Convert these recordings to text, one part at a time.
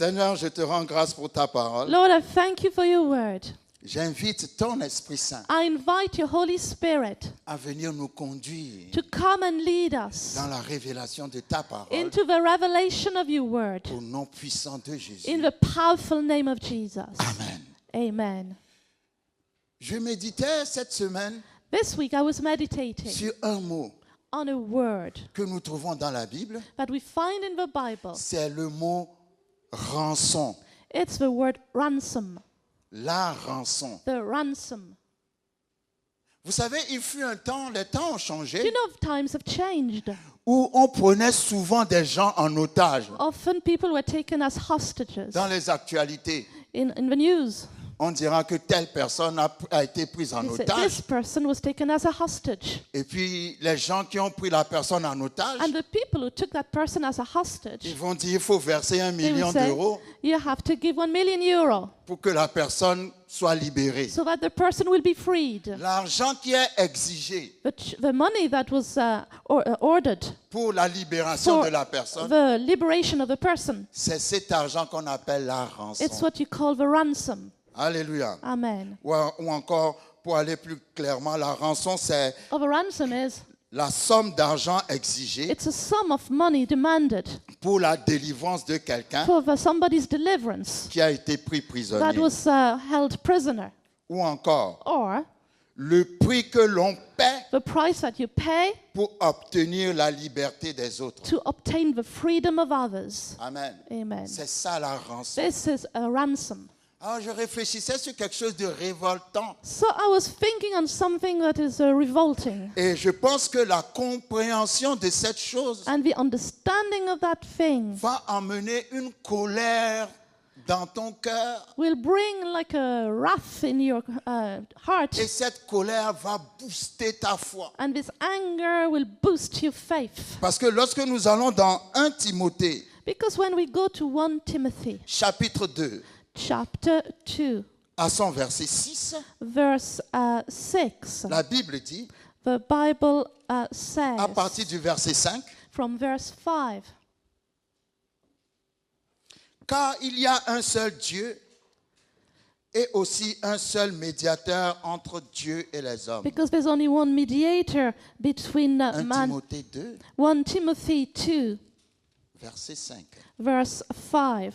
Seigneur, je te rends grâce pour ta parole. Lord, I thank you for your word. J'invite ton Esprit Saint I invite your Holy Spirit à venir nous conduire to come and lead us dans la révélation de ta parole into the revelation of your word au nom puissant de Jésus. in the powerful name of Jesus. Amen. Amen. Je méditais cette semaine This week I was meditating sur un mot on a word que nous trouvons dans la Bible. that we find in the Bible. C'est le mot rançon. It's the word ransom. La rançon. The ransom. Vous savez, il fut un temps, les temps ont Do changé, you know times have changed? où on prenait souvent des gens en otage Often people were taken as hostages dans les actualités. in the news. On dira que telle personne a été prise en They say, otage. this person was taken as a hostage. Et puis, les gens qui ont pris la personne en otage, And the people who took that person as a hostage, ils vont dire qu'il faut verser 1 they million would say, d'euros you have to give 1 million euro pour que la personne soit libérée. so that the person will be freed. L'argent qui est exigé The money that was ordered pour la libération for de la personne, the liberation of the person, c'est cet argent qu'on appelle la rançon. it's what you call the ransom. Alléluia. Amen. Ou encore, pour aller plus clairement, la rançon, c'est Of a ransom is, la somme d'argent exigée it's a sum of money demanded pour la délivrance de quelqu'un for somebody's deliverance qui a été pris that prisonnier. was held prisoner. Ou encore, Or le prix que l'on paie the price that you pay pour obtenir la liberté des autres. to obtain the freedom of others. Amen. Amen. C'est ça la rançon. This is a ransom. Alors je réfléchissais sur quelque chose de révoltant. So I was thinking on something that is revolting. Et je pense que la compréhension de cette chose And the understanding of that thing va emmener une colère dans ton cœur. will bring like a wrath in your heart. Et cette colère va booster ta foi. And this anger will boost your faith. Parce que lorsque nous allons dans 1 Timothée, Because when we go to 1 Timothy chapitre 2, chapter 2, à son verset 6, verse 6, la Bible dit, the Bible à says partir du verset 5, from verse 5, car il y a un seul Dieu et aussi un seul médiateur entre Dieu et les hommes. because there's only one mediator between 1 man. Timothée 2, 1 Timothy 2, verset 5. verse 5.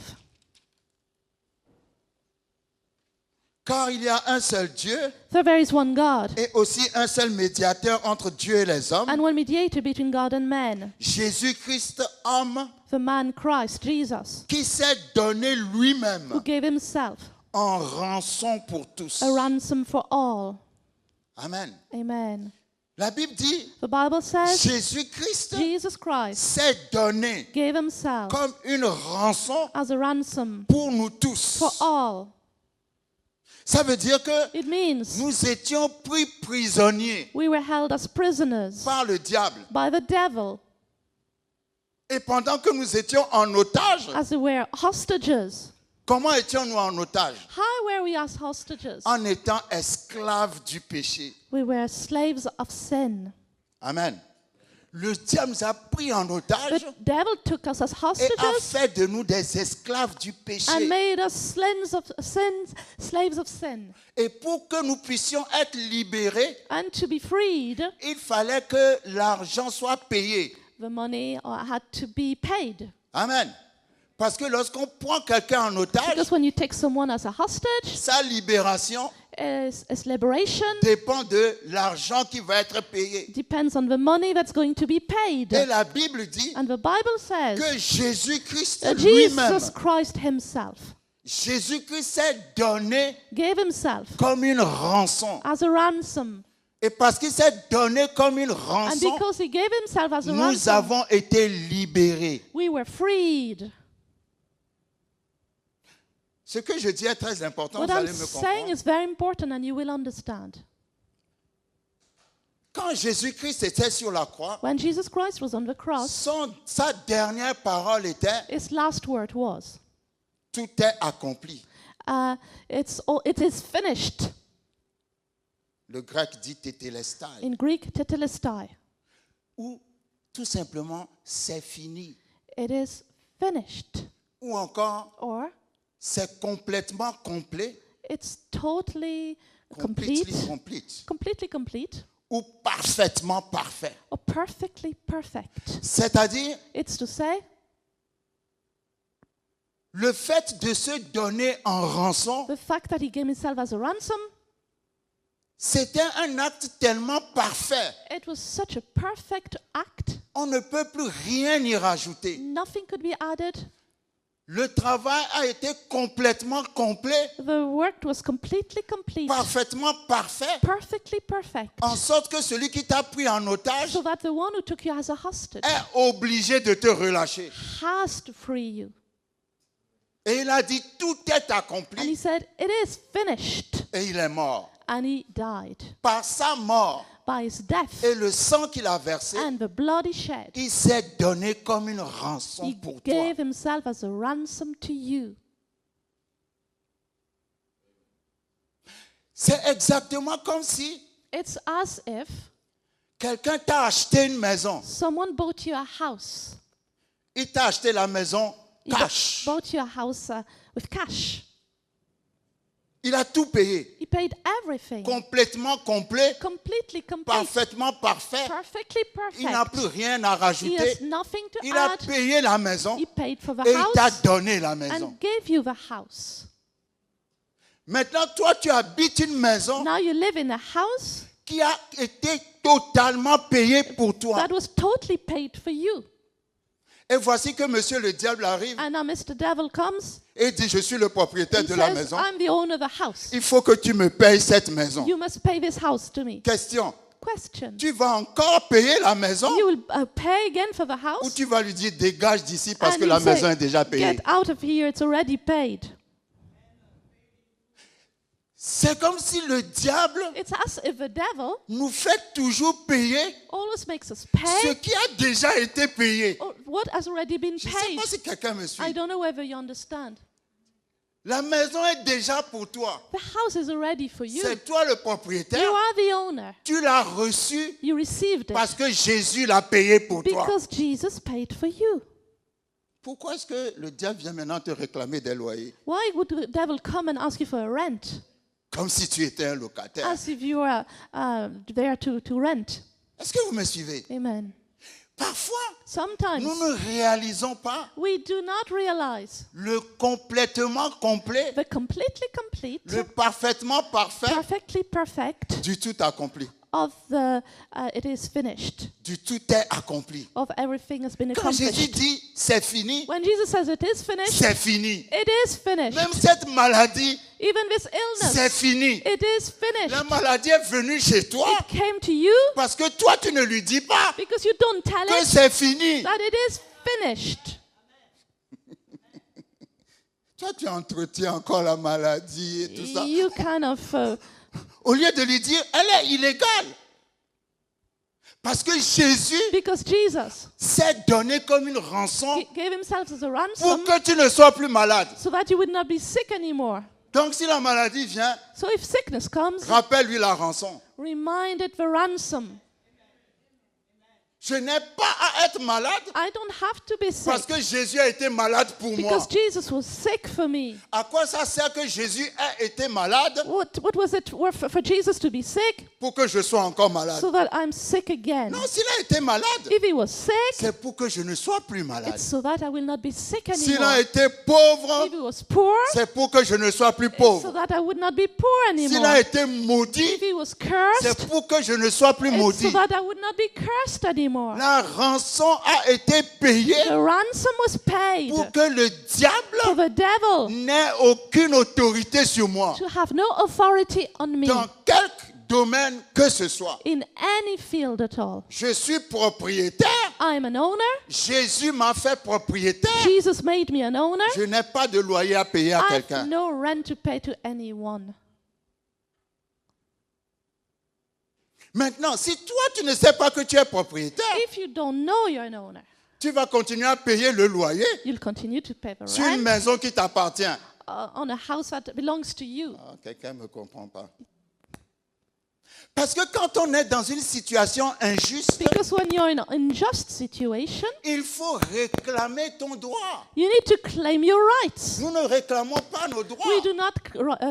Car il y a un seul Dieu So there is one God et aussi un seul médiateur entre Dieu et les hommes, and one mediator between God and man, Jésus-Christ, homme, the man Christ, Jesus, qui s'est donné lui-même who gave himself en rançon pour tous. a ransom for all. Amen. Amen. La Bible dit, The Bible says Jésus-Christ Jesus Christ s'est donné gave himself comme une rançon as a ransom pour nous tous. for all. Ça veut dire que It means nous étions pris prisonniers we were held as prisoners par le diable. by the devil Et pendant que nous étions en otage, as we were hostages. comment étions-nous en otage? How were we as hostages? En étant esclaves du péché. We were slaves of sin. Amen. Le diable nous a pris en otage The devil took us as et a hostages fait de nous des esclaves du and péché. made us slaves of sin. Et pour que nous puissions être libérés, And to be freed, il fallait que l'argent soit payé. the money had to be paid. Amen. Parce que lorsqu'on prend quelqu'un en otage, Because when you take someone as a hostage, sa libération its liberation dépend de l'argent qui va être payé. depends on the money that's going to be paid. Et la Bible dit And the Bible says que Jésus-Christ that lui-même, Jesus Christ himself Jésus-Christ s'est donné gave himself comme une rançon. as a ransom. Et parce qu'il s'est donné comme une And rançon, because he gave himself as a nous ransom, avons été libérés. we were freed. Ce que je dis est très important, What vous I'm allez me saying comprendre. is very important and you will understand. Quand Jésus-Christ était sur la croix, When Jesus Christ was on the cross, sa dernière parole était his last word was, « Tout est accompli it is finished. ». Le grec dit « tétélestai In Greek, tetelestai. » ou tout simplement « c'est fini It is finished. ». ou encore or c'est complètement complet, it's totally completely complete, complete, completely complete, ou parfaitement parfait. or perfectly perfect. C'est-à-dire, It's to say, le fait de se donner en rançon, the fact that he gave himself as a ransom, c'était un acte tellement parfait. it was such a perfect act. On ne peut plus rien y rajouter. Nothing could be added. Le travail a été complètement complet, The work was completely complete, parfaitement parfait, perfectly perfect, en sorte que celui qui t'a pris en otage so that the one who took you as a hostage est obligé de te relâcher. has to free you. Et il a dit, tout est And accompli. he said, it is finished. Et il est mort. And he died. Par sa mort By his death et le sang qu'il a versé, and the blood he shed, il s'est donné comme une rançon he pour toi. gave himself as a ransom to you. C'est exactement comme si It's as if quelqu'un t'a acheté une maison. someone bought you a house. Il t'a acheté la maison He cash. bought you a house with cash. Il a tout payé. He paid everything. Complètement complet, Completely complete. parfaitement parfait. Perfectly Il n'a perfect. plus rien à He rajouter. has nothing to Il a add. payé la maison He paid for the et il t'a house donné la maison. and gave you the house. Maintenant, toi, tu habites une maison Now you live in a house qui a été totalement payée pour toi. that was totally paid for you. Et voici que monsieur le diable arrive And now Mr. Devil comes. et dit, je suis le propriétaire He de la says, maison. I'm the owner of the house. Il faut que tu me payes cette maison. You must pay this house to me. Question, Question. tu vas encore payer la maison You will pay again for the ou house? tu vas lui dire, dégage d'ici parce And que you la say, maison est déjà payée. get out of here, it's already paid. C'est comme si le diable It's as if the devil nous fait toujours payer always makes us ce pay qui a déjà été payé. what has already been Je ne sais paid. pas si quelqu'un me suit. I don't know whether you understand. La maison est déjà pour toi. The house is already for you. C'est toi le You propriétaire. are the owner. Tu l'as reçu You received it parce que Jésus l'a payé pour toi. because Jesus paid for you. Pourquoi est-ce que le diable vient maintenant te réclamer des loyers? Why would the devil come and ask you for a rent Comme si tu étais un locataire. as if you were there to rent? Est-ce que vous me suivez? Amen. Parfois, Sometimes nous ne réalisons pas we do not realize le complètement complet, the completely complete, le parfaitement parfait perfectly perfect du tout accompli. of the it is finished, Du tout est accompli. of everything has been Quand Jésus accomplished. dit c'est fini, When Jesus says it is finished, c'est fini. it is finished. Même cette maladie, Even this c'est illness, fini. it is finished. La maladie est venue chez toi It came to you parce que toi, tu ne lui dis pas because you don't tell que it c'est fini. that it is finished. Toi, tu entretiens encore la maladie et tout ça. You kind of Au lieu de lui dire, elle est illégale. Parce que Jésus because Jesus s'est donné comme une rançon gave himself as a pour ransom que tu ne sois plus malade. so that you would not be sick anymore. Donc si la maladie vient, So if sickness comes, rappelle-lui la rançon. remind it the ransom. Je n'ai pas à être malade I don't have to be parce sick que Jésus a été malade pour moi. because Jesus was sick for me. À quoi ça sert que Jésus ait été malade What was it worth for Jesus to be sick pour que je sois encore malade? so that I'm sick again? Non, s'il a été malade, If he was sick, c'est pour que je ne sois plus malade. it's so that I will not be sick S'il anymore. a été pauvre, If he was poor, c'est pour que je ne sois plus so pauvre. that I would not be poor S'il anymore. a été maudit, If he was cursed, c'est pour que je ne sois plus it's so maudit. that I would not be cursed anymore. La rançon a été payée The ransom was paid pour que le for diable the devil n'ait aucune autorité sur moi. to have no authority on me Dans quelque domaine que ce soit. in any field at all. Je suis propriétaire. I'm an owner. Jésus m'a fait propriétaire. Jesus made me an owner. Je n'ai pas de loyer à payer à I quelqu'un. have no rent to pay to anyone. Maintenant, si toi, tu ne sais pas que tu es propriétaire, If you don't know you're an owner, tu vas continuer à payer le loyer you'll continue to pay the sur une rent maison qui t'appartient. on a house that belongs to you. Ah, quelqu'un ne me comprend pas. Parce que quand on est dans une situation injuste, Because when you're in an unjust situation, il faut réclamer ton droit. you need to claim your rights. Nous ne réclamons pas nos droits. We do not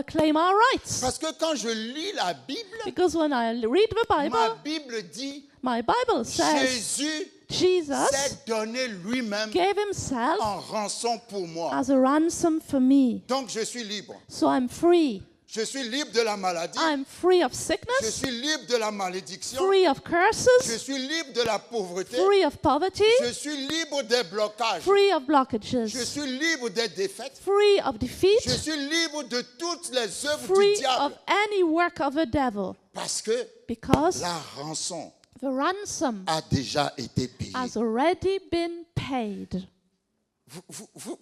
claim our rights. Parce que quand je lis la Bible, Because when I read the ma Bible, Bible dit my Bible says Jésus Jesus s'est donné lui-même gave himself en rançon pour moi. as a ransom for me. Donc je suis libre. So I'm free. Je suis libre de la maladie. I'm free of Je sickness, suis libre de la malédiction. free of Je curses, suis libre de la pauvreté. free of poverty, Je suis libre des blocages. free of Je blockages, suis libre des défaites. free of Je defeat, suis libre de toutes les œuvres du free of diable. any work of a devil. Parce que Because la rançon the ransom a déjà été payée. has already been paid.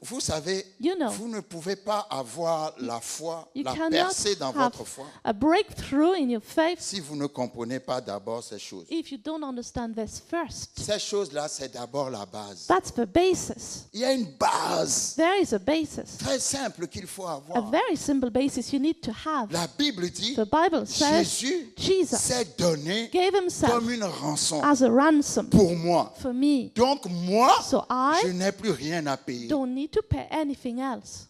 Vous savez, You know. vous ne pouvez pas avoir la foi, You la cannot percée dans have votre foi a breakthrough in your faith si vous ne comprenez pas d'abord ces choses. if you don't understand this first. Ces choses-là, c'est d'abord la base. That's the basis. Il y a une base There is a basis. très simple qu'il faut A avoir. very simple basis you need to have. La Bible dit, The Bible says Jésus Jesus s'est donné gave himself comme une rançon as a ransom pour moi. for me. Donc moi, So je I n'ai plus rien à payer. don't need to pay anything else.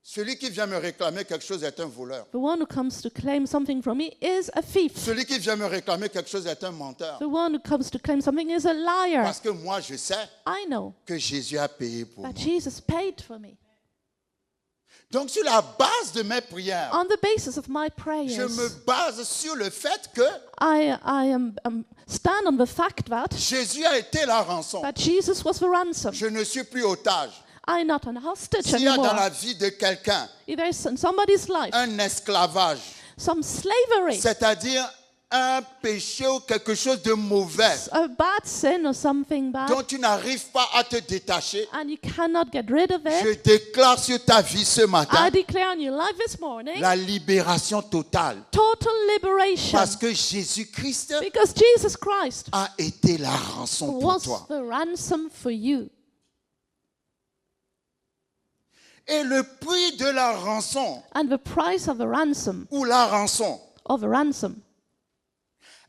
Celui qui vient me réclamer quelque chose est un voleur. The one who comes to claim something from me is a thief. Celui qui vient me réclamer quelque chose est un menteur. The one who comes to claim something is a liar. Parce que moi, je sais I know que Jésus a payé pour moi. that Jesus paid for me. Donc, sur la base de mes prières, On the basis of my je prayers, me base sur le fait que I stand on the fact that Jésus a été la rançon. Jesus was the ransom. Je ne suis plus otage. I'm not a hostage S'il y a dans anymore. la vie de quelqu'un If there's in somebody's life un esclavage, some slavery, c'est-à-dire un péché ou quelque chose de mauvais a bad sin or something bad, dont tu n'arrives pas à te détacher, and you cannot get rid of je it, déclare sur ta vie ce matin I declare on your life this morning la libération totale. total liberation. Parce que Jésus-Christ Because Jesus Christ a été la rançon pour was toi. the ransom for you. Et le prix de la rançon And the price of a ransom, ou la rançon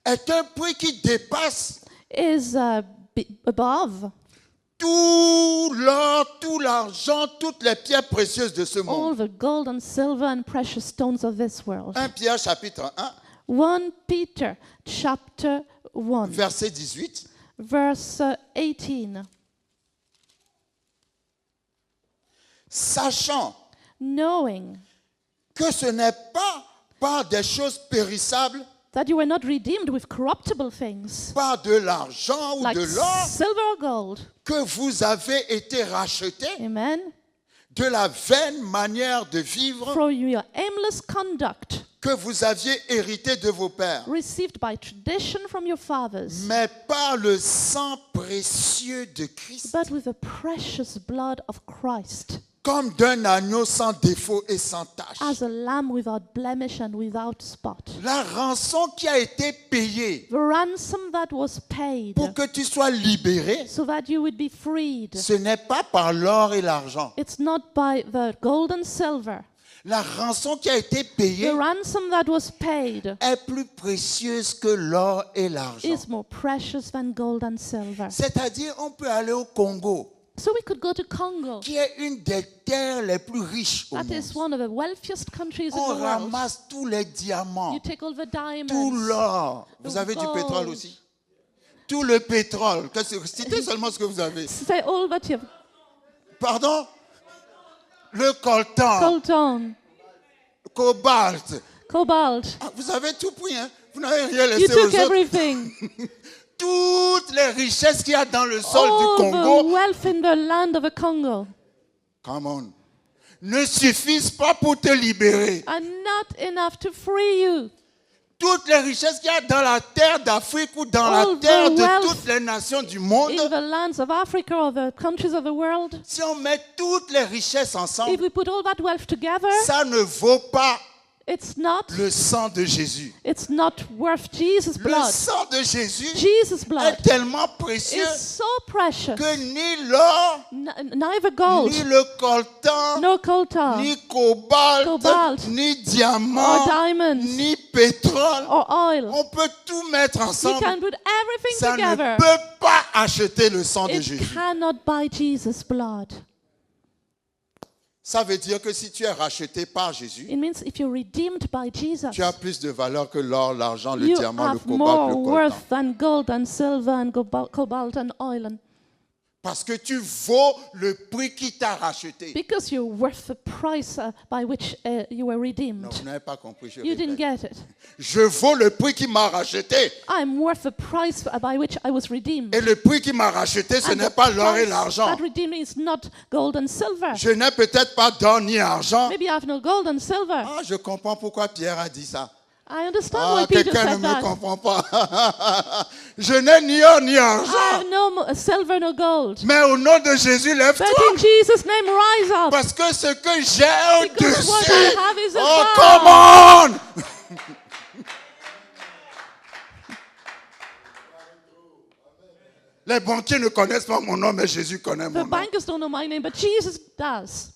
est un prix qui dépasse is above tout l'or, tout l'argent, toutes les pierres précieuses de ce all monde. the gold and silver and precious stones of this world. 1 Pierre chapitre 1, 1 Peter chapter 1, verset 18. verse 18. Sachant Knowing que ce n'est pas par des choses périssables, that you were not redeemed with corruptible things, par de l'argent ou like de l'or, silver or gold. que vous avez été rachetés Amen. de la vaine manière de vivre From your aimless conduct, que vous aviez hérité de vos pères, received by tradition from your fathers, mais par le sang précieux de Christ, but with the precious blood of Christ, comme d'un agneau sans défaut et sans tache. as a lamb without blemish and without spot. La rançon qui a été payée The ransom that was paid pour que tu sois libéré, so that you would be freed. ce n'est pas par l'or et l'argent. It's not by the gold and silver. La rançon qui a été payée The ransom that was paid est plus précieuse que l'or et l'argent. is more precious than gold and silver. C'est-à-dire, on peut aller au Congo, So we could go to Congo. qui est une des terres les plus riches au That monde. is one of the wealthiest countries in On the world. ramasse tous les diamants, You take all the tout diamonds. l'or. Vous avez du gold. pétrole aussi? Tout le pétrole. Citez seulement ce que vous avez. Say all that you have. Pardon? Le coltan, Coltan, cobalt. cobalt. Ah, vous avez tout pris, hein? Vous n'avez rien You laissé aux took autres. everything. Toutes les richesses qu'il y a dans le sol All du the Congo, wealth in the land of the Congo come on, ne suffisent pas pour te libérer. are not enough to free you. Toutes les richesses qu'il y a dans la terre d'Afrique ou dans la All the terre de wealth toutes les nations du monde, In the lands of Africa or the countries of the world, si on met toutes les richesses if ensemble, we put all that wealth together, ça ne vaut pas It's not. le sang de Jésus. It's not worth Jesus' Le blood. sang de Jésus Jesus' blood est tellement précieux is so precious. que ni l'or, Neither gold, ni le coltan, no coltan, ni cobalt, Cobalt, ni or diamant, diamonds, ni pétrole, or oil. on peut tout mettre You ensemble. can put everything Ça ne together. peut pas acheter le sang de It Jésus. cannot buy Jesus' blood. Ça veut dire que si tu es racheté par Jésus, It means if you're redeemed by Jesus, tu as plus de valeur que l'or, l'argent, le you diamant, le have cobalt, more le coltan. worth than gold and silver and cobalt and oil. Parce que tu vaux le prix qui t'a racheté. Because you're worth the price by which you were Non, redeemed. vous n'avez pas compris. You didn't get it. Je vaux le prix qui m'a racheté. I'm worth the price by which I was redeemed. Et le prix qui m'a racheté, ce And n'est the pas l'or et price l'argent. that redeemed me is not gold and silver. Je n'ai peut-être pas d'or ni argent. Maybe I have no gold and silver. Ah, je comprends pourquoi Pierre a dit ça. I understand Ah, why Peter quelqu'un ne said me that. comprend pas. Je n'ai ni or ni I argent. have no silver, no gold. Mais au nom de Jésus, But lève-toi. in Jesus' name, rise up. Parce que ce que j'ai Because what au-dessus. I have is Oh, above. come on! Les banquiers ne connaissent pas mon nom, mais Jésus connaît The mon nom. bankers don't know my name, but Jesus does.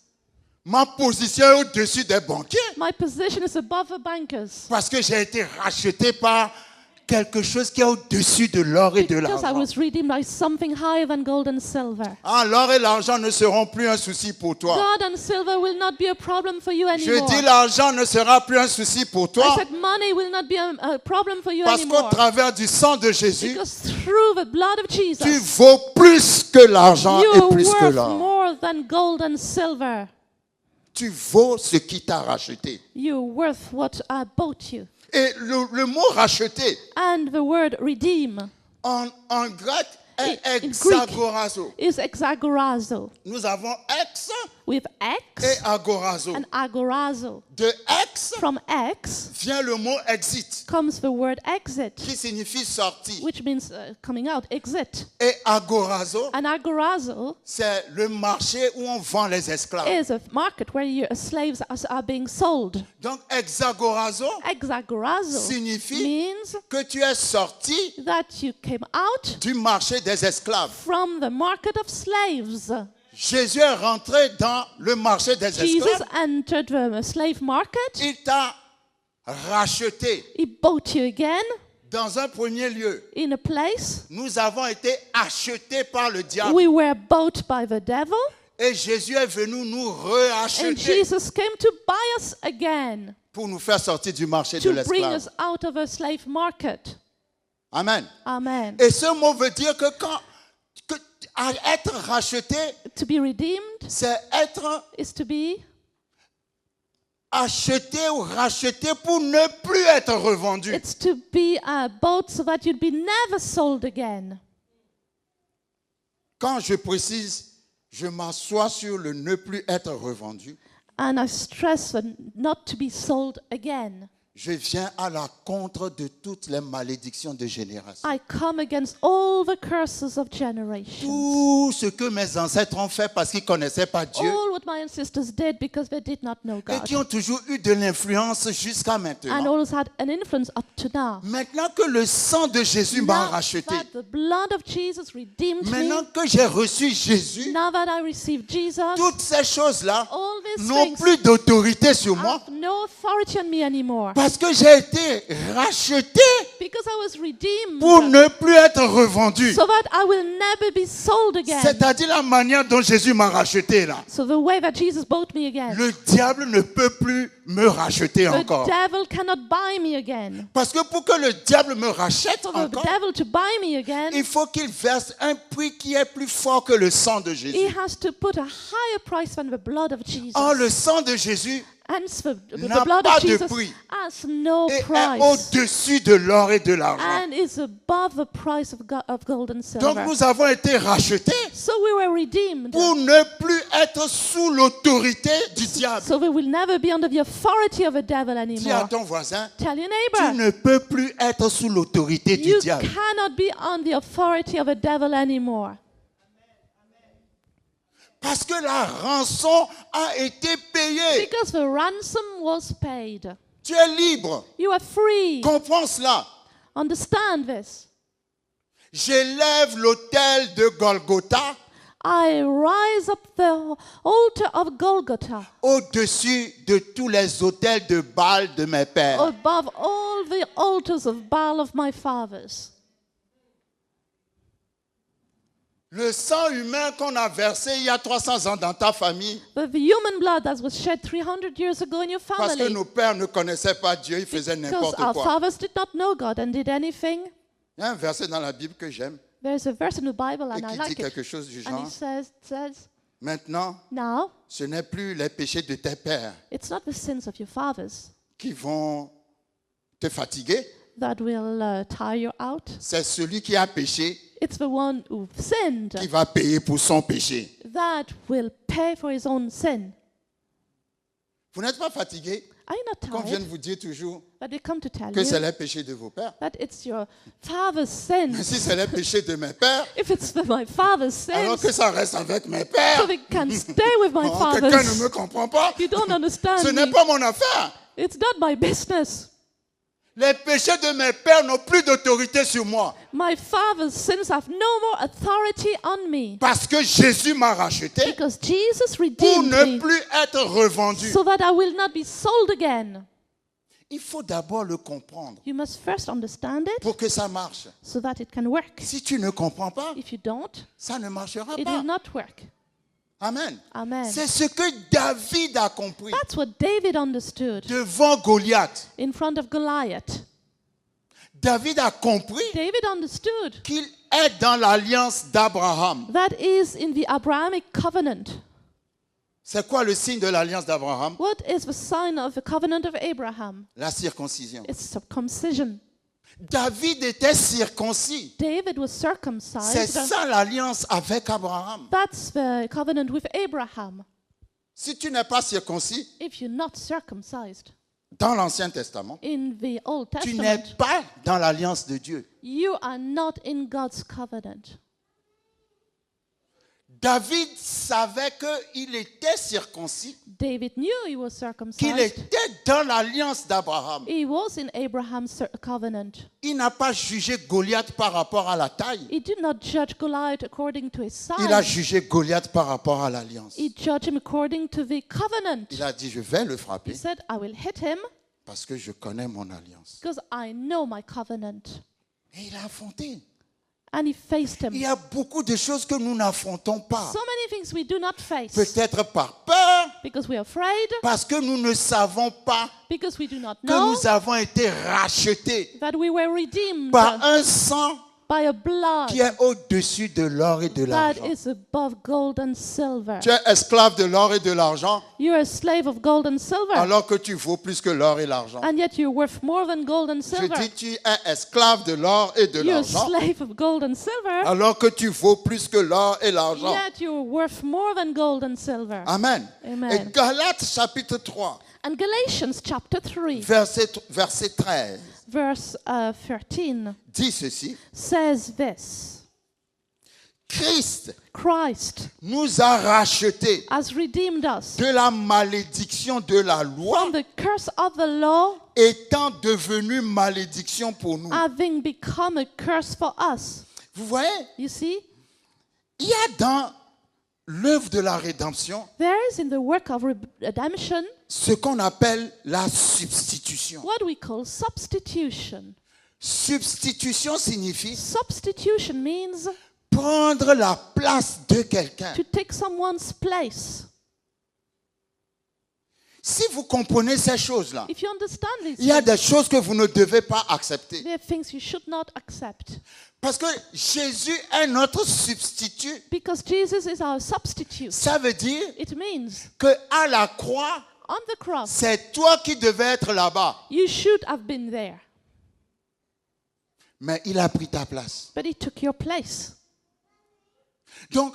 Ma position est au-dessus des banquiers. My position is above the bankers. Parce que j'ai été racheté par quelque chose qui est au-dessus de l'or et de Because I l'argent. was redeemed by something higher than gold and silver. Ah, l'or et l'argent ne seront plus un souci pour toi. Gold and silver will not be a problem for you Je anymore. dis l'argent ne sera plus un souci pour I toi. said money will not be a problem for you Parce qu'au anymore. travers du sang de Jésus, Because through the blood of tu Jesus, vaux plus que l'argent you et are plus que worth l'or. more than gold and silver. Tu vaux ce qui t'a racheté. You're worth what I bought you. Et le mot racheté, And the word redeem en grec, est In exagorazo. is exagorazo. Nous avons ex With et X agorazo. and agorazo. De ex From X vient le mot exit, comes the word exit, qui signifie sortie. which means coming out, exit. Et agorazo, And agorazo c'est le marché où on vend les esclaves. is a market where slaves are being sold. Donc exagorazo Exagorazo signifie means que tu es sorti that you came out du marché des esclaves. from the market of slaves. Jésus est rentré dans le marché des Jesus esclaves. entered the slave market. Il t'a racheté. He bought you again Dans un premier lieu, in a place. nous avons été achetés par le diable. We were bought by the devil, Et Jésus est venu nous and reacheter Jesus came to buy us again, pour nous faire sortir du marché de to bring l'esclave. us out of a slave market. Amen. Amen. Et ce mot veut dire que à être racheté, To be redeemed c'est être is to be acheté ou racheté pour ne plus être revendu. it's to be bought so that you'd be never sold again. Quand je précise, je m'assois sur le ne plus être revendu, And I stress not to be sold again. je viens à la contre de toutes les malédictions de génération. I come against all the curses of generations. Tout ce que mes ancêtres ont fait parce qu'ils ne connaissaient pas Dieu All what my ancestors did because they did not know et God. qui ont toujours eu de l'influence jusqu'à And maintenant. always had an influence up to now. Maintenant que le sang de Jésus m'a Now racheté, that the blood of Jesus redeemed maintenant me, que j'ai reçu Jésus, now that I received Jesus, toutes ces choses-là all these n'ont things plus d'autorité sur moi have no authority on me anymore. parce que j'ai été racheté Because I was redeemed pour ne plus être revendu. so that I will never be sold again. C'est-à-dire la manière dont Jésus m'a racheté là. So the way that Jesus bought me again. Le diable ne peut plus me racheter The encore. devil cannot buy me again. Parce que pour que le diable me rachète For the encore, devil to buy me again, il faut qu'il verse un prix qui est plus fort que le sang de he Jésus. has to put a higher price than the blood of Jesus. Or le sang de Jésus Hence, the n'a blood pas of de Jesus prix has no et est price au-dessus de l'or et de l'argent. and is above the price of gold and Donc silver. nous avons été rachetés So we were redeemed. pour ne plus être sous l'autorité du diable. So we will never be under the authority of the devil Dis à anymore. ton voisin, Tell your tu neighbor, ne peux plus être sous l'autorité du you diable. cannot be on the authority of the devil anymore. Parce que la rançon a été payée. Because the ransom was paid. Tu es libre. You are free. Comprends cela. Understand this. J'élève l'autel de Golgotha I rise up the altar of Golgotha au-dessus de tous les autels de Baal de mes pères. above all the altars of Baal of my fathers. Le sang humain qu'on a versé il y a 300 ans dans ta famille, The human blood that was shed 300 years ago in your parce que family, nos pères ne connaissaient pas Dieu, ils faisaient because n'importe our quoi. fathers did not know God and did anything. Il y a un verset dans la Bible que j'aime There's a verse in the Bible et and I qui dit like it. quelque chose du And genre. it says, Maintenant, now, ce n'est plus les péchés de tes pères it's not the sins of your fathers qui vont te fatiguer, that will tire you out. c'est celui qui a péché It's the one who sinned qui va payer pour son péché. that will pay for his own sin. Vous n'êtes pas fatigué Are you not qu'on vienne tired vous dire toujours that they come to tell que c'est you les péchés de vos pères? that it's your father's Mais sins? si c'est les péchés de mes pères, If it's my father's alors sins, que ça reste avec mes so pères. they can stay with my Oh, quelqu'un ne fathers. me comprend pas. You don't understand Ce n'est me. pas mon affaire. It's not my business. Les péchés de mes pères n'ont plus d'autorité sur moi. My father's sins have no more authority on me Parce que Jésus m'a racheté because Jesus pour redeemed ne me plus être revendu. so that I will not be sold again. Il faut d'abord le comprendre You must first understand it pour que ça marche. so that it can work. Si tu ne comprends pas, If you don't, ça ne marchera it pas. will not work. Amen. Amen. C'est ce que David a compris That's what David understood devant Goliath. in front of Goliath. David a compris David understood qu'il est dans l'alliance d'Abraham. that is in the Abrahamic covenant. C'est quoi le signe de l'alliance d'Abraham? What is the sign of the covenant of Abraham? La circoncision. It's circumcision. David était circoncis. David was C'est circumcised. ça l'alliance avec Abraham. That's the covenant with Abraham. Si tu n'es pas circoncis, If you're not circumcised dans l'Ancien Testament, in the Old tu n'es Testament, pas dans l'alliance de Dieu. you are not in God's covenant. David savait qu'il était circoncis, David knew he was qu'il circumcised. était dans l'alliance d'Abraham. He was in Abraham's covenant. Il n'a pas jugé Goliath par rapport à la taille. He did not judge Goliath according to his Il a size. jugé Goliath par rapport à l'alliance. He judged him according to the covenant. Il a dit, je vais le He frapper said, I will hit him parce que je connais mon alliance. because I know my covenant. Et il a affronté. And he faced Il y him. a beaucoup de choses que nous n'affrontons pas. So many things we do not face Peut-être par peur, because we're afraid, parce que nous ne savons pas because we do not que know nous avons été rachetés that we were redeemed par un sang by a blood qui est au-dessus de l'or et de that l'argent. is above gold and silver. Tu es esclave de l'or et de l'argent You're a slave of gold and silver, alors que tu vaux plus que l'or et l'argent. and yet you're worth more than gold and Je silver. dis tu es esclave de l'or et de You're a l'argent slave of gold and silver, alors que tu vaux plus que l'or et l'argent. yet you're worth more than gold and silver. Amen. Amen. Et Galates chapitre 3, And Galatians chapter 3, verset 13, verse 13 dit ceci. says this: Christ Christ nous a rachetés has redeemed us de la malédiction de la loi, from the curse of the law, étant devenu malédiction pour nous. having become a curse for us. Vous voyez, You see, il y a dans l'œuvre de la rédemption there is in the work of redemption ce qu'on appelle la substitution. what we call substitution. Substitution signifie Substitution means prendre la place de quelqu'un. to take someone's place. Si vous comprenez ces choses-là, If you understand these il y a things, des choses que vous ne devez pas accepter. there are things you should not accept. Parce que Jésus est notre substitut. Because Jesus is our substitute. Ça veut dire It means qu'à la croix, on the cross, c'est toi qui devais être là-bas. you should have been there, Mais il a pris ta place. but he took your place. Donc,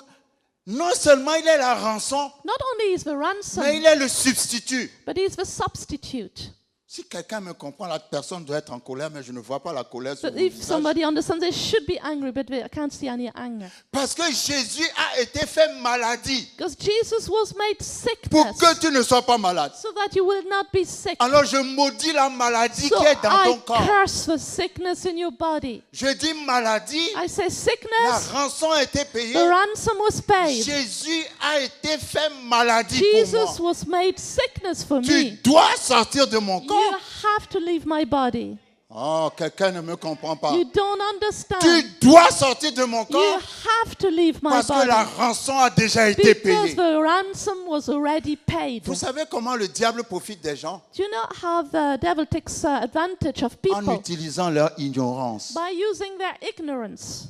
non seulement il est la rançon, Not only is the ransom, mais il est le substitut. but he's the substitute. Si quelqu'un me comprend, la personne doit être en colère, mais je ne vois pas la colère sur But mon if visage. somebody understands, they should be angry, but I can't see any anger. Parce que Jésus a a été fait maladie Because Jesus was made pour sickness que tu ne sois pas malade. so that you will not be sick. Alors je maudis la maladie So qui est dans ton I corps. curse the sickness in your body. Je dis maladie, I say la sickness, rançon a été payée. the ransom was paid. Jésus a été fait maladie pour Jesus moi. was made sickness for Tu me. dois sortir de mon You corps. have to leave my body. Oh, quelqu'un ne me comprend pas. You don't understand. Tu dois sortir de mon You corps have to leave my parce que la body. rançon a déjà été Because payée. the ransom was already paid. Vous savez comment le diable profite des gens? Do you know how the devil takes advantage of En people? utilisant leur ignorance. By using their ignorance.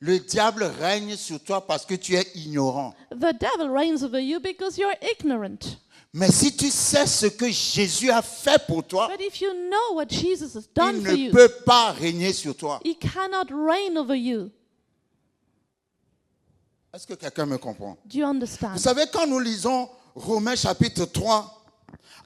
Le diable règne sur toi parce que tu es ignorant. The devil reigns over you because you're ignorant. Mais si tu sais ce que Jésus a fait pour toi, But if you know what Jesus has il done for ne you, peut pas régner sur toi. he cannot reign over you. Est-ce que quelqu'un me comprend? Do you Vous understand? savez, quand nous lisons Romains chapitre 3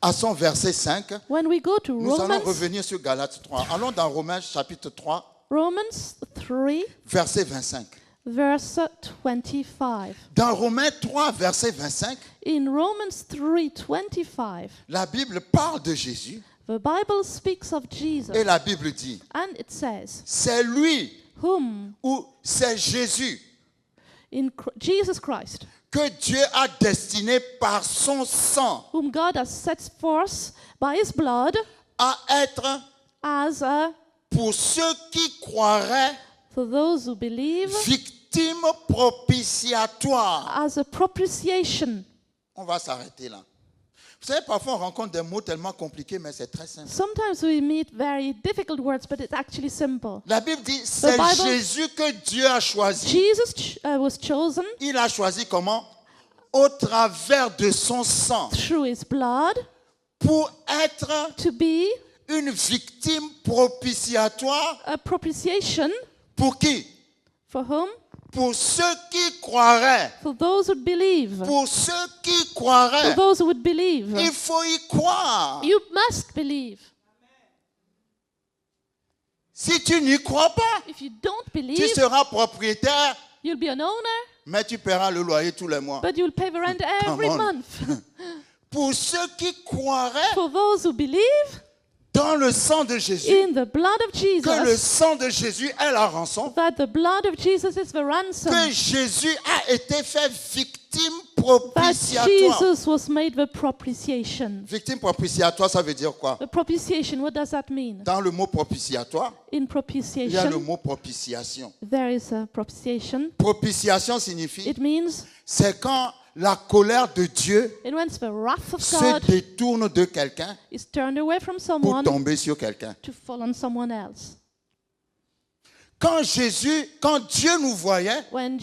à son verset 5, When we go to nous allons Romans, revenir sur Galates 3. Allons dans Romains chapitre 3, Romans 3, verset 25. verse 25. Dans Romains 3, verset 25, In Romans 3:25, la Bible parle de Jésus the Bible speaks of Jesus, et la Bible dit, and it says, c'est lui whom ou c'est Jésus Jesus Christ, que Dieu a destiné par son sang whom God has set forth by his blood à être as a, pour ceux qui croiraient for those who believe, victime propitiatoire. as a propitiation. On va s'arrêter là. Vous savez, parfois on rencontre des mots tellement compliqués, mais c'est très simple. Sometimes we meet very difficult words, but it's actually simple. La Bible dit, c'est Bible- Jésus que Dieu a choisi. Jesus was chosen Il a choisi comment? Au travers de son sang through his blood pour être to be une victime propitiatoire. a propitiation Pour qui? for whom? Pour ceux qui croiraient. For those who believe. Pour ceux qui For croiraient. those who would believe. Il faut y croire. You must believe. Si tu n'y crois pas, If you don't tu believe, seras propriétaire, you'll be an owner, mais tu paieras le loyer tous les mois. but you'll pay the rent every Come on. month. Pour ceux qui croiraient For those who believe dans le sang de Jésus, in the blood of que le Jesus, sang de Jésus est la rançon, that the blood of Jesus is the ransom, que Jésus a été fait victime that propitiatoire. Jesus was made the propitiation. Victime propitiatoire, ça veut dire quoi? The propitiation, what does that mean? Dans le mot propitiatoire, In il y a le propitiation, mot propitiation. there is a propitiation. Propitiation signifie, It means c'est quand la colère de Dieu it when the wrath of se God détourne de quelqu'un is turned away from pour someone tomber sur quelqu'un. to fall on someone else. Quand Dieu nous voyait When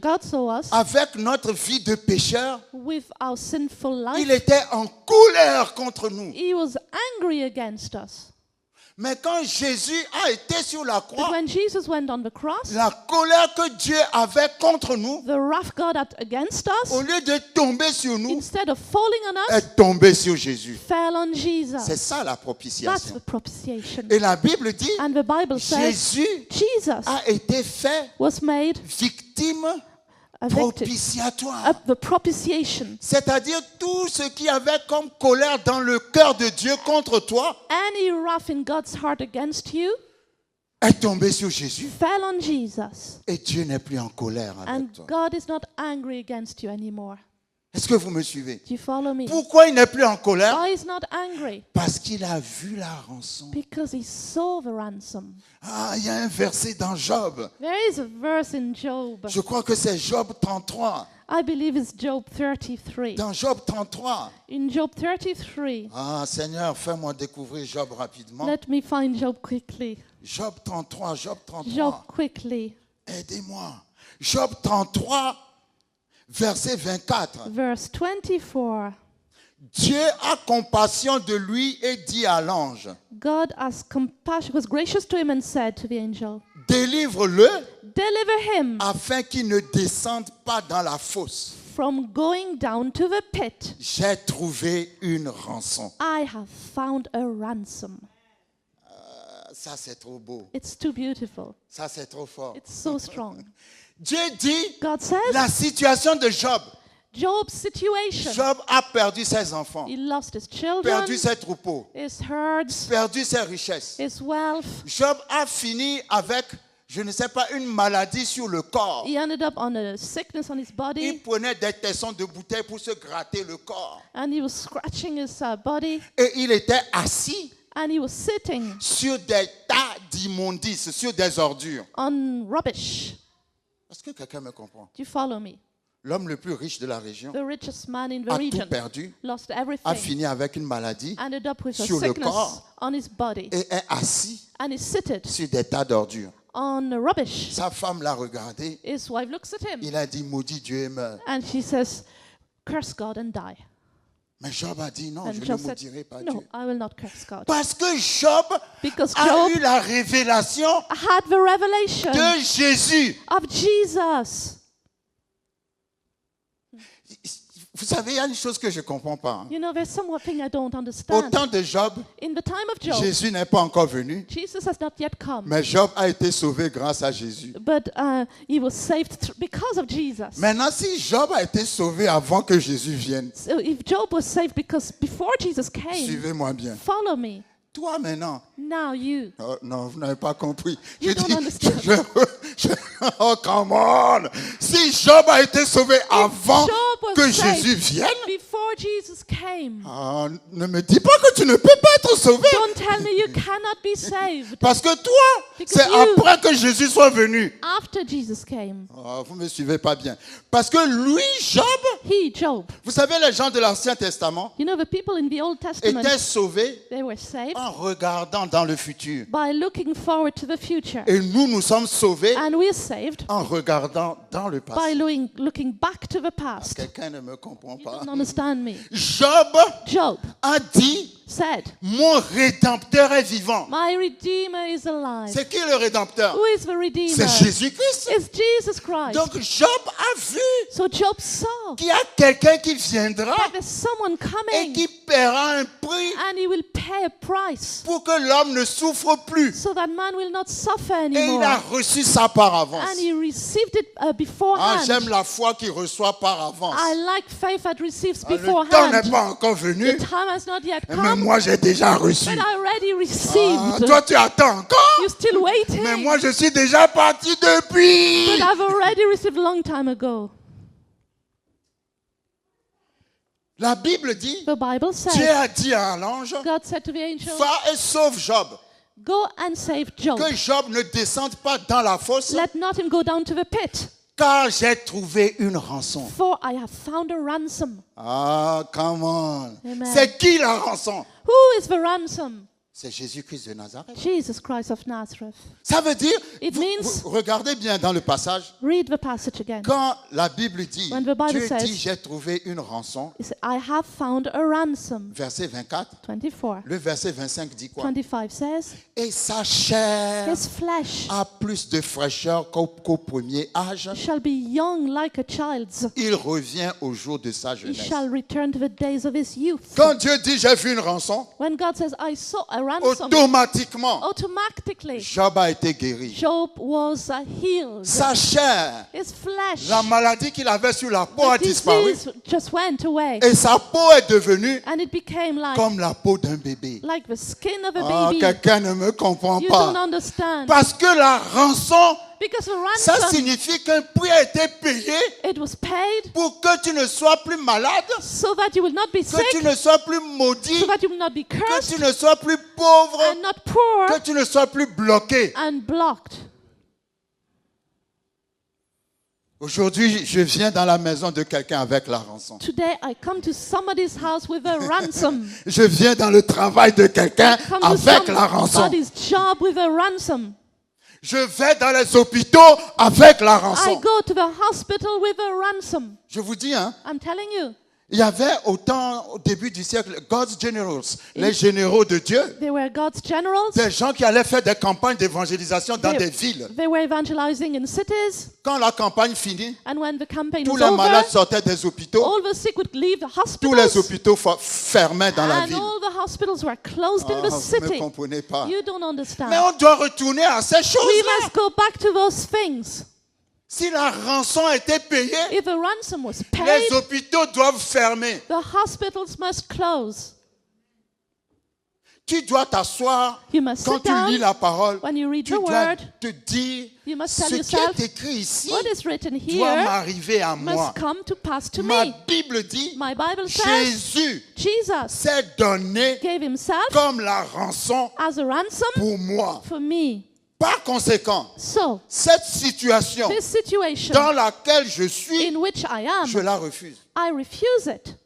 God saw us avec notre vie de pécheur, with our sinful il life, était en colère contre nous. he was angry against us. Mais quand Jésus a été sur la But croix, when Jesus went on the cross, la colère que Dieu avait contre nous, the wrath God had against au us, lieu de tomber sur nous, instead of falling on us, est tombée sur Jésus. fell on C'est Jesus. ça la That's propitiation. the propitiation. Et la Bible dit, And the Bible says Jésus Jesus a été fait was made victime a victim propitiatoire. of the propitiation. C'est-à-dire tout ce qui avait comme colère dans le cœur de Dieu contre toi Any wrath in God's heart against you est tombé sur Jésus. fell on Jesus. Et Dieu n'est plus en colère avec And toi. God is not angry against you anymore. Est-ce que vous me suivez? Do you follow me? Pourquoi il n'est plus en colère? Why is not angry? Parce qu'il a vu la rançon. Because he saw the ransom. Ah, il y a un verset dans Job. There is a verse in Job. Je crois que c'est Job 33. I believe it's Job 33. Dans Job 33. In Job 33, Ah, Seigneur, fais-moi découvrir Job rapidement. let me find Job quickly. Job 33, Job 33. Job quickly, Aidez-moi. Job 33, verset 24. verse 24. Dieu a compassion de lui et dit à l'ange, God has compassion, was gracious to him and said to the angel, délivre-le deliver him afin qu'il ne descende pas dans la fosse. from going down to the pit. J'ai trouvé une rançon. I have found a ransom. Ça, c'est trop beau. It's too beautiful. Ça, c'est trop fort. It's so strong. Dieu dit God says, la situation de Job. Job's situation. Job a perdu ses enfants, He lost his children, perdu ses troupeaux, his herds, perdu ses richesses. his wealth. Job a fini avec, je ne sais pas, une maladie sur le corps. He ended up on a sickness on his Il body, prenait des tessons de bouteilles pour se gratter le corps. and he was scratching his body, Et il était assis and he was sitting sur des tas d'immondices, sur des ordures. on rubbish. Est-ce que quelqu'un me comprend? Do you follow me? L'homme le plus riche de la région The richest man in the a tout region perdu, lost a everything, fini avec une maladie ended up with a sur le sickness corps. on his body, et est assis and is seated sur des tas d'ordures. on rubbish. Sa femme l'a regardé. His wife looks at him, Il a dit, maudit Dieu et meurt. and she says, curse God and die. Mais Job a dit, non, And je ne Job said, maudirai pas no, Dieu. I will not curse God. Parce que Job Because a Job eu la révélation had the revelation de Jésus. of Jesus. Vous savez, il y a une chose que je ne comprends pas. You know, there's something I don't Au understand. temps de Job, In the time of Job, Jésus n'est pas encore venu. Jesus has not yet come, Mais Job a été sauvé grâce à Jésus. but he was saved because of Jesus. Maintenant, si Job a été sauvé avant que Jésus vienne, So if Job was saved because before Jesus came, suivez-moi bien. follow me. Toi maintenant, Now you. oh, non, vous n'avez pas compris. You don't understand. Oh, come on. Si Job a été sauvé avant Job was que saved Jésus vienne, before Jesus came, ne me dis pas que tu ne peux pas être sauvé. don't tell me you cannot be saved. Parce que toi, Because c'est you- après que Jésus soit venu. After Jesus came, Oh, vous ne me suivez pas bien. Parce que lui, Job, Job, vous savez, les gens de l'Ancien Testament you know, the people in the Old Testament, étaient sauvés they were saved en regardant dans le futur. by looking forward to the future. Et nous sommes sauvés And we're saved en regardant dans le by passé. looking back to the past. Quelqu'un ne me comprend You pas. don't understand me. Job Job a dit, said, mon rédempteur est vivant. my Redeemer is alive. C'est qui le rédempteur? Who is the Redeemer? C'est Jésus-Christ. It's Jesus Christ. Donc Job a vu So Job saw qu'il y a quelqu'un qui viendra that there's someone et coming qui paiera un prix and he will pay a price pour que l'homme ne souffre plus. so that man will not suffer Et il anymore. a reçu ça par avance. And he received it Ah, beforehand. j'aime la foi qui reçoit par avance. I like faith that receives Ah, le temps beforehand. n'est pas encore venu, The time has not yet mais come, moi j'ai déjà reçu. but I already Ah, received. toi tu attends encore, You're still waiting. mais moi je suis déjà parti depuis. But I've already received a long time ago. La Bible dit, The Bible Dieu says, a dit à l'ange, God said to the angel, va et sauve Job. go and save Job. Que Job ne descende pas dans la fosse, Let not him go down to the pit, car j'ai trouvé une rançon. for I have found a ransom. Ah, come on. Amen. C'est qui la rançon? Who is the ransom? C'est Jésus-Christ de Nazareth. Jesus Christ of Nazareth. Ça veut dire, It means- vous regardez bien dans le passage, Read the passage again. quand la Bible dit, When the Bible Dieu says- dit, j'ai trouvé une rançon, It says, I have found a ransom. verset 24, 24. le verset 25 dit quoi? 25 says, Et sa chair his flesh a plus de fraîcheur qu'au premier âge. shall be young like a child's. Il revient au jour de sa He jeunesse. shall return to the days of his youth. Quand Dieu dit, j'ai vu une rançon, When God says, I saw a ransom, automatiquement, automatically, Job a été guéri. Job was healed. Sa chair, His flesh, la maladie qu'il avait sur la peau a the disparu. disease just went away. Et sa peau est devenue And it became comme la peau d'un bébé. like the skin of a Ah, baby. quelqu'un ne me comprend You don't pas. understand. Parce que la rançon, Because the ça ransom, signifie qu'un prix a été payé it was paid pour que tu ne sois plus malade, so that you will not be que tu sick, ne sois plus maudit, so that you will not be que cursed tu ne sois plus pauvre, and not poor que tu ne sois plus bloqué. and blocked. Aujourd'hui, je viens dans la maison de quelqu'un avec la rançon. Today I come to somebody's house with a ransom. Je viens dans le travail de quelqu'un Come to avec la rançon. somebody's job with a ransom. Je vais dans les hôpitaux avec la I rançon. go to the hospital with a ransom. Je vous dis, hein, I'm telling you. il y avait au début du siècle, God's generals, les généraux de Dieu, They were God's generals. des gens qui allaient faire des campagnes d'évangélisation dans They- des villes. They were evangelizing in cities. Quand la campagne finit, And when the campaign tous was les over, malades sortaient des hôpitaux, all the sick would leave the tous les hospitals. hôpitaux fermaient dans la And ville. all the hospitals were closed in Ah, the vous ne city. comprenez pas. You don't understand. Mais on doit retourner à ces We choses-là. must go back to those things. Si la rançon a été payée, If the ransom was les paid, hôpitaux doivent fermer. the hospitals must close. Tu dois t'asseoir You must quand sit tu lis down la parole. when you read Tu the dois word. te dire You must ce tell qui yourself, est écrit ici what is written doit here m'arriver à moi. must come to pass to Ma me. Bible dit, My Bible says Jésus Jesus s'est donné gave himself comme la rançon as a ransom pour moi. for me. Par conséquent, So, cette situation this situation dans laquelle je suis, in which I am, je la refuse. I refuse it.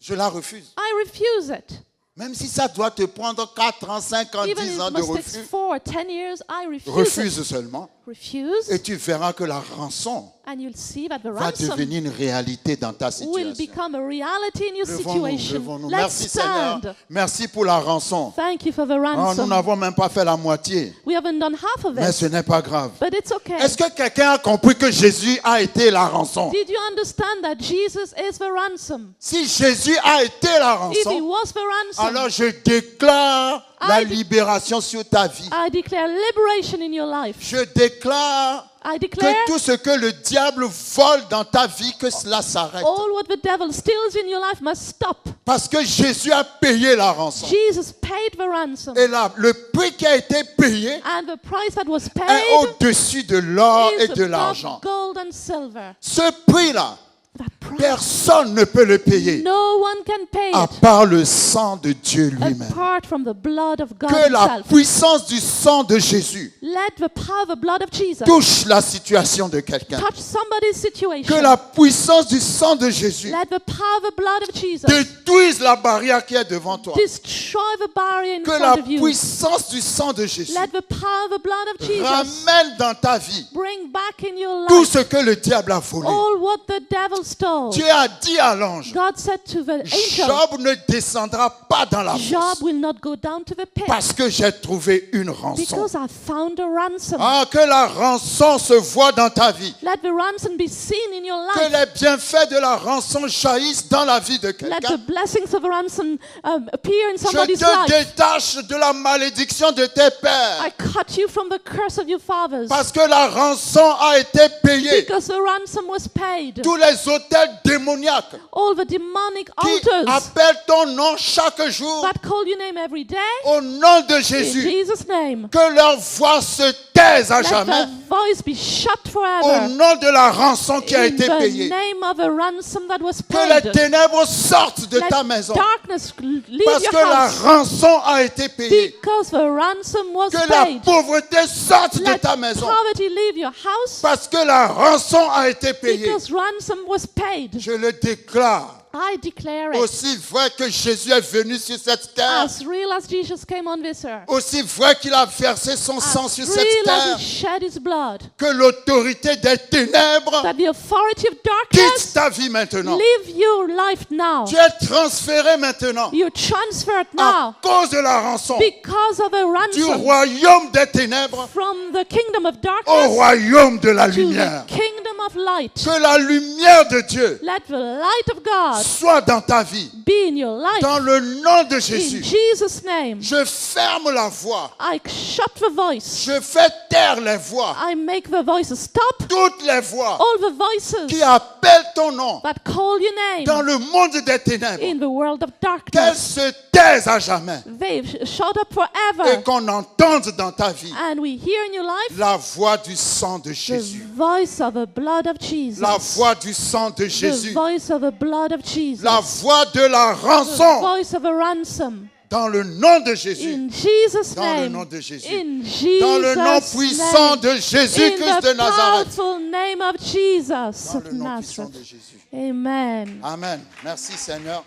Je la refuse. I refuse it. Même si ça doit te prendre 4 ans, 5 ans, Even 10 if ans it de must take refus, 4 or 10 years, I refuse it. refuse seulement. Refuse, Et tu verras que la rançon and you'll see that the va ransom devenir une réalité dans ta will situation. become a reality in your Levons-nous, situation. levons-nous. Let's Merci Seigneur. stand. Merci pour la rançon. Thank you for the Oh, nous ransom. n'avons même pas fait la moitié. We haven't done half of Mais it, ce n'est pas grave. but it's okay. Est-ce que quelqu'un a compris que Jésus a été la rançon? Did you understand that Jesus is the ransom? Si Jésus a été la If he rançon, was the ransom, alors je déclare la I- libération sur ta vie. I declare liberation in your life. Je déclare I declare que tout ce que le diable vole dans ta vie, que cela s'arrête. all what the devil steals in your life must stop. Parce que Jésus a payé la rançon. Jesus paid the ransom. Et là, le prix qui a été payé And the price that was est paid au-dessus de l'or et is de above l'argent. gold and silver. Ce prix-là, That price, personne ne peut le payer no one can pay à it part le sang de Dieu lui-même. apart from the blood of God Que la himself. puissance du sang de Jésus Let the power of the blood of Jesus touche la situation de quelqu'un. touch somebody's Que situation. la puissance du sang de Jésus Let the power of the blood of Jesus détruise la barrière qui est devant toi. destroy the barrier in Que la front of you. puissance du sang de Jésus Let the power of the blood of Jesus ramène dans ta vie bring back in your tout life ce que le diable a volé. all what the devil stole. Dieu a dit à l'ange, God said to the angel, Job ne descendra pas dans la Job fosse will not go down to the pit parce que j'ai trouvé une rançon. because I found a ransom. Ah, que la rançon se voit dans ta vie. Let the ransom be seen in your Que life. les bienfaits de la rançon jaillissent dans la vie de Let the quelqu'un. blessings of a ransom appear in Je somebody's te life. détache de la malédiction de tes pères. I cut you from the curse of your fathers Parce que la rançon a été payée. because the ransom was paid. Tous les hôtels démoniaques All the demonic qui altars appellent ton nom chaque jour that call your name every day, au nom de in Jésus, Jesus' name, que leur voix se taise à let jamais their voice be shut au forever. nom de la rançon qui a In été the payée. name of a ransom that was Que les paid. ténèbres sortent de ta Let maison darkness leave parce your que la house rançon a été payée. because the ransom was Que la paid. pauvreté sorte de Let ta maison poverty leave your house parce que la rançon a été payée. because ransom was paid. Je le déclare. I declare it. Aussi vrai que Jésus est venu sur cette terre, As real as Jesus came on this earth, aussi vrai qu'il a versé son sang as sur cette real as terre, he shed his blood, que l'autorité des ténèbres that the authority of quitte darkness ta vie maintenant. live your life now. Tu es transféré maintenant You're transferred à now cause de la rançon because of a du ransom royaume des ténèbres from the kingdom of au darkness royaume de la to lumière. the kingdom of light. Que la lumière de Dieu Let the light of God soit dans ta vie. be in your life. Dans le nom de In Jésus, Jesus' name, je ferme la voix. I shut the voice. Je fais taire les voix. I make the voices stop. Toutes les voix All the voices qui appellent ton nom that call your dans name le monde des ténèbres. in the world of Qu'elles darkness, se taisent à jamais. they've shut up Et forever. qu'on entende dans ta vie And we hear in your life la voix du sang de the Jésus. voice of the blood of Jesus. La voix du sang de The Jésus. voice of the blood of Jesus. La voix de la The rançon voice of a ransom. dans le nom de Jésus. In Jesus' Dans le name. nom de Jésus. In Jesus' Dans le nom puissant name. de In Jésus-Christ de the Nazareth. powerful name of Jesus Dans of le nom puissant Nazareth. de Jésus. Amen. Amen. Merci Seigneur.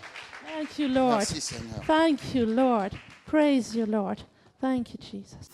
Thank you, Lord. Merci Seigneur. Thank you, Lord. Praise you, Lord. Thank you, Jesus.